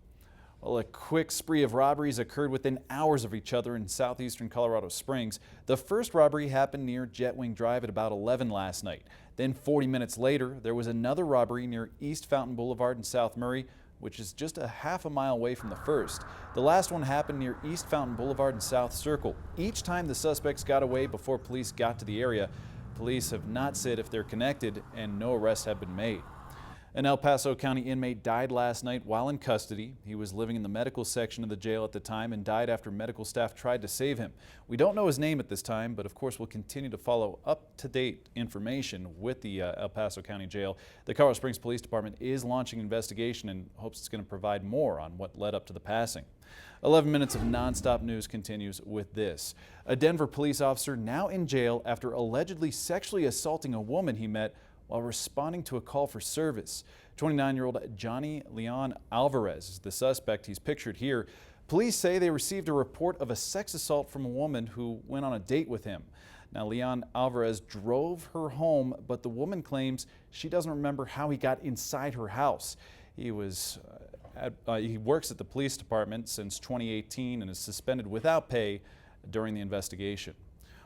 Well, a quick spree of robberies occurred within hours of each other in southeastern Colorado Springs. The first robbery happened near Jetwing Drive at about 11 last night. Then 40 minutes later, there was another robbery near East Fountain Boulevard in South Murray, which is just a half a mile away from the first. The last one happened near East Fountain Boulevard and South Circle. Each time the suspects got away before police got to the area. Police have not said if they're connected, and no arrests have been made. An El Paso County inmate died last night while in custody. He was living in the medical section of the jail at the time and died after medical staff tried to save him. We don't know his name at this time, but of course we'll continue to follow up-to-date information with the El Paso County Jail. The Colorado Springs Police Department is launching an investigation and hopes it's going to provide more on what led up to the passing. 11 minutes of nonstop news continues with this. A Denver police officer now in jail after allegedly sexually assaulting a woman he met while responding to a call for service. 29-year-old Johnny Leon Alvarez is the suspect. He's pictured here. Police say they received a report of a sex assault from a woman who went on a date with him. Now, Leon Alvarez drove her home, but the woman claims she doesn't remember how he got inside her house. He works at the police department since 2018 and is suspended without pay during the investigation.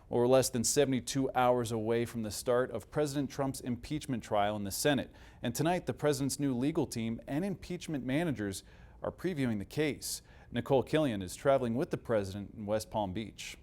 We're less than 72 hours away from the start of President Trump's impeachment trial in the Senate. And tonight, the president's new legal team and impeachment managers are previewing the case. Nicole Killian is traveling with the president in West Palm Beach.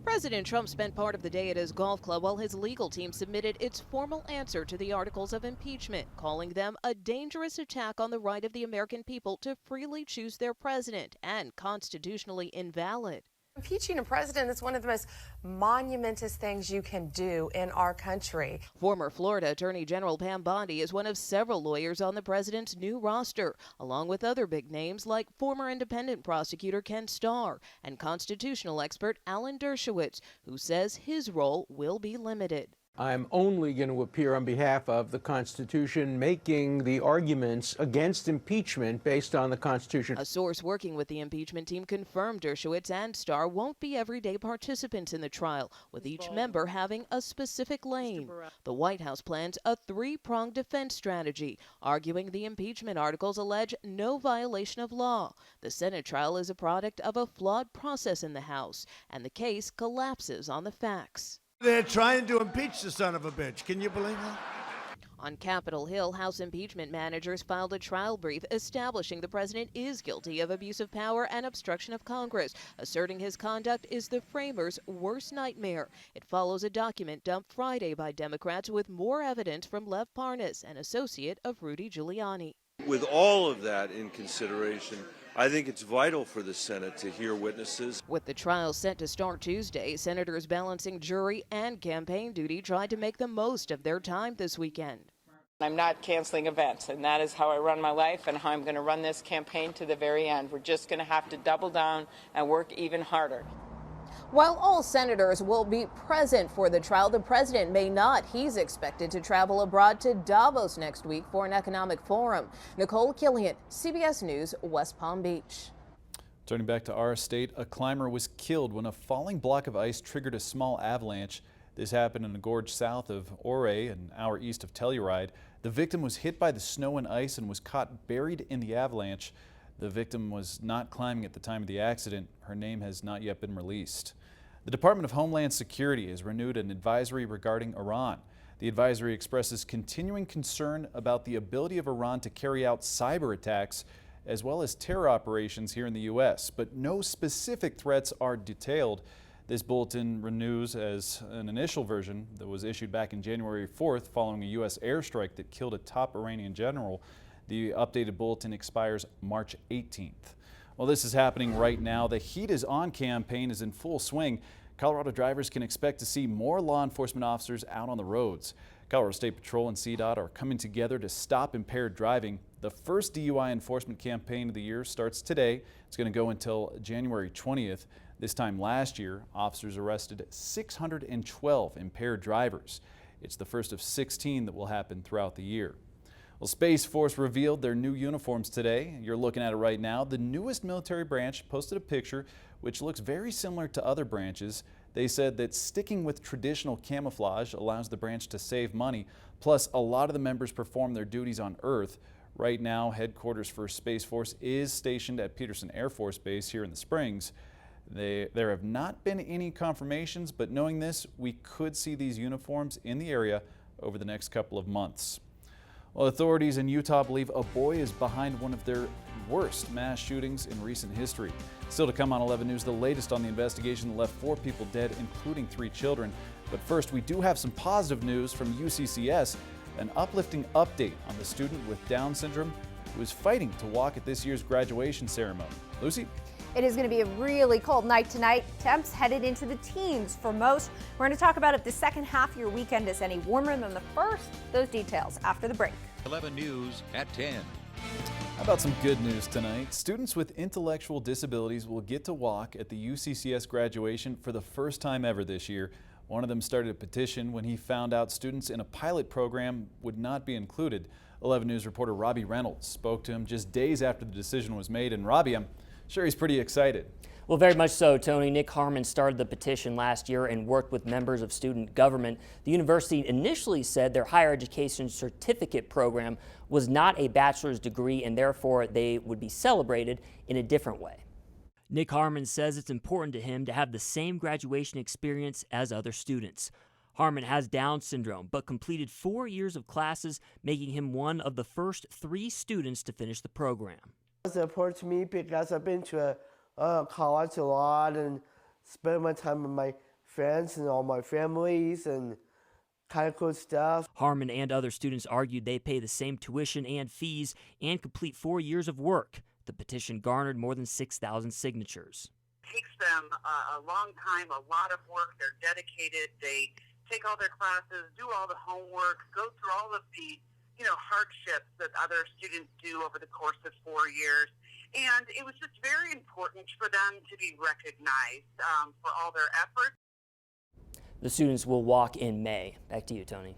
President Trump spent part of the day at his golf club while his legal team submitted its formal answer to the articles of impeachment, calling them a dangerous attack on the right of the American people to freely choose their president and constitutionally invalid. Impeaching a president is one of the most monumentous things you can do in our country. Former Florida Attorney General Pam Bondi is one of several lawyers on the president's new roster, along with other big names like former independent prosecutor Ken Starr and constitutional expert Alan Dershowitz, who says his role will be limited. I'm only going to appear on behalf of the Constitution, making the arguments against impeachment based on the Constitution. A source working with the impeachment team confirmed Dershowitz and Starr won't be everyday participants in the trial, with each member having a specific lane. The White House plans a three-pronged defense strategy, arguing the impeachment articles allege no violation of law. The Senate trial is a product of a flawed process in the House, and the case collapses on the facts. They're trying to impeach the son of a bitch. Can you believe that? On Capitol Hill, House impeachment managers filed a trial brief establishing the president is guilty of abuse of power and obstruction of Congress, asserting his conduct is the framers' worst nightmare. It follows a document dumped Friday by Democrats with more evidence from Lev Parnas, an associate of Rudy Giuliani. With all of that in consideration, I think it's vital for the Senate to hear witnesses. With the trial set to start Tuesday, senators balancing jury and campaign duty tried to make the most of their time this weekend. I'm not canceling events, and that is how I run my life and how I'm going to run this campaign to the very end. We're just going to have to double down and work even harder. While all senators will be present for the trial, the president may not. He's expected to travel abroad to Davos next week for an economic forum. Nicole Killian, CBS News, West Palm Beach. Turning back to our state, a climber was killed when a falling block of ice triggered a small avalanche. This happened in a gorge south of Ouray, an hour east of Telluride. The victim was hit by the snow and ice and was caught buried in the avalanche. The victim was not climbing at the time of the accident. Her name has not yet been released. The Department of Homeland Security has renewed an advisory regarding Iran. The advisory expresses continuing concern about the ability of Iran to carry out cyber attacks as well as terror operations here in the U.S., but no specific threats are detailed. This bulletin renews as an initial version that was issued back in January 4th following a U.S. airstrike that killed a top Iranian general. The updated bulletin expires March 18th. Well, this is happening right now. The Heat is On campaign is in full swing. Colorado drivers can expect to see more law enforcement officers out on the roads. Colorado State Patrol and CDOT are coming together to stop impaired driving. The first DUI enforcement campaign of the year starts today. It's going to go until January 20th. This time last year, officers arrested 612 impaired drivers. It's the first of 16 that will happen throughout the year. Well, Space Force revealed their new uniforms today. You're looking at it right now. The newest military branch posted a picture which looks very similar to other branches. They said that sticking with traditional camouflage allows the branch to save money. Plus, a lot of the members perform their duties on Earth. Right now, headquarters for Space Force is stationed at Peterson Air Force Base here in the Springs. There have not been any confirmations, but knowing this, we could see these uniforms in the area over the next couple of months. Well, authorities in Utah believe a boy is behind one of their worst mass shootings in recent history. Still to come on 11 News, the latest on the investigation that left 4 people dead, including 3 children. But first, we do have some positive news from UCCS, an uplifting update on the student with Down syndrome who is fighting to walk at this year's graduation ceremony. Lucy? It is going to be a really cold night tonight. Temps headed into the teens for most. We're going to talk about if the second half of your weekend is any warmer than the first. Those details after the break. 11 News at 10. How about some good news tonight? Students with intellectual disabilities will get to walk at the UCCS graduation for the first time ever this year. One of them started a petition when he found out students in a pilot program would not be included. 11 News reporter Robbie Reynolds spoke to him just days after the decision was made. And Robbie, I'm sure he's pretty excited. Well, very much so, Tony. Nick Harmon started the petition last year and worked with members of student government. The university initially said their higher education certificate program was not a bachelor's degree and therefore they would be celebrated in a different way. Nick Harmon says it's important to him to have the same graduation experience as other students. Harmon has Down syndrome, but completed 4 years of classes, making him one of the first 3 students to finish the program. It's important to me because I've been to college a lot and spent my time with my friends and all my families and kind of cool stuff. Harmon and other students argued they pay the same tuition and fees and complete 4 years of work. The petition garnered more than 6,000 signatures. It takes them a long time, a lot of work. They're dedicated. They take all their classes, do all the homework, go through all of the hardships that other students do over the course of 4 years. And it was just very important for them to be recognized for all their efforts. The students will walk in May. Back to you, Tony.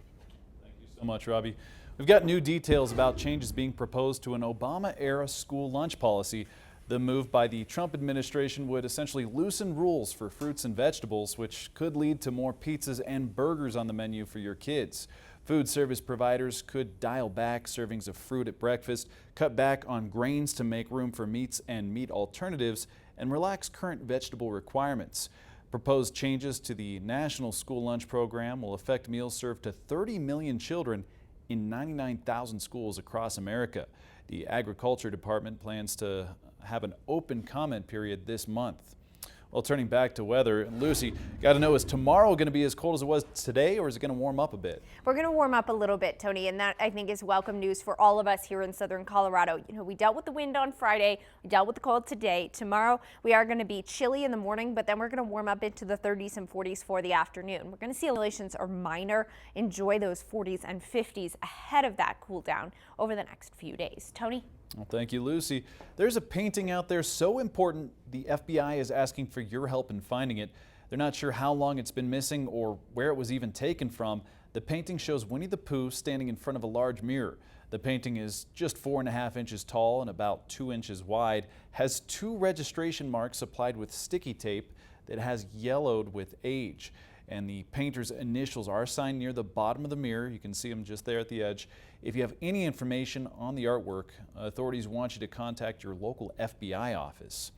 Thank you so much, Robbie. We've got new details about changes being proposed to an Obama-era school lunch policy. The move by the Trump administration would essentially loosen rules for fruits and vegetables, which could lead to more pizzas and burgers on the menu for your kids. Food service providers could dial back servings of fruit at breakfast, cut back on grains to make room for meats and meat alternatives, and relax current vegetable requirements. Proposed changes to the National School Lunch Program will affect meals served to 30 million children in 99,000 schools across America. The Agriculture Department plans to have an open comment period this month. Well, turning back to weather, Lucy, got to know, is tomorrow going to be as cold as it was today, or is it going to warm up a bit? We're going to warm up a little bit, Tony, and that I think is welcome news for all of us here in southern Colorado. You know, we dealt with the wind on Friday, we dealt with the cold today. Tomorrow we are going to be chilly in the morning, but then we're going to warm up into the 30s and 40s for the afternoon. We're going to see oscillations are minor. Enjoy those 40s and 50s ahead of that cool down over the next few days. Tony? Well, thank you, Lucy. There's a painting out there so important, the FBI is asking for your help in finding it. They're not sure how long it's been missing or where it was even taken from. The painting shows Winnie the Pooh standing in front of a large mirror. The painting is just 4.5 inches tall and about 2 inches wide, has 2 registration marks applied with sticky tape that has yellowed with age. And the painter's initials are signed near the bottom of the mirror. You can see them just there at the edge. If you have any information on the artwork, authorities want you to contact your local FBI office.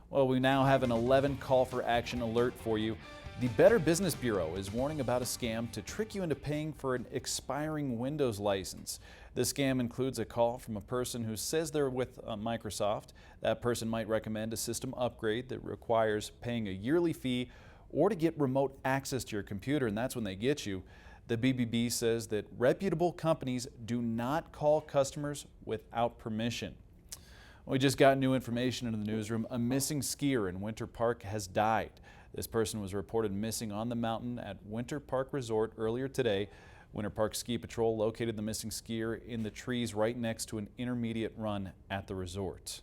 Well, we now have an 11 call for action alert for you. The Better Business Bureau is warning about a scam to trick you into paying for an expiring Windows license. The scam includes a call from a person who says they're with Microsoft. That person might recommend a system upgrade that requires paying a yearly fee or to get remote access to your computer, and that's when they get you. The BBB says that reputable companies do not call customers without permission. We just got new information into the newsroom. A missing skier in Winter Park has died. This person was reported missing on the mountain at Winter Park Resort earlier today. Winter Park Ski Patrol located the missing skier in the trees right next to an intermediate run at the resort.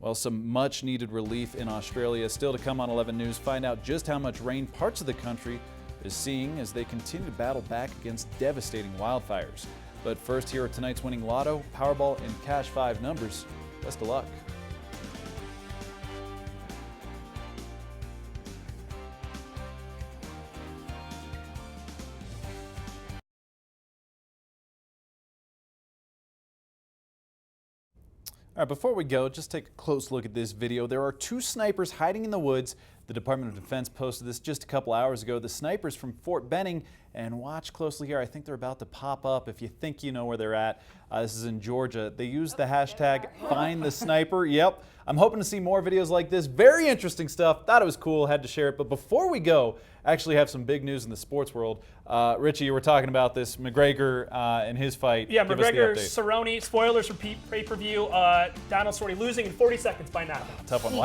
Well, some much needed relief in Australia. Still to come on 11 News, find out just how much rain parts of the country is seeing as they continue to battle back against devastating wildfires. But first, here are tonight's winning Lotto, Powerball, and Cash 5 numbers. Best of luck. All right, before we go, just take a close look at this video. There are 2 snipers hiding in the woods. The Department of Defense posted this just a couple hours ago. The snipers from Fort Benning, and watch closely here. I think they're about to pop up if you think you know where they're at. This is in Georgia. They use the hashtag #FindTheSniper. Yep, I'm hoping to see more videos like this. Very interesting stuff. Thought it was cool, had to share it. But before we go, I actually have some big news in the sports world. Richie, you were talking about this McGregor and his fight. Yeah, Give us the McGregor, update. Cerrone, spoilers for pay-per-view. Donald's already losing in 40 seconds by now. Tough one.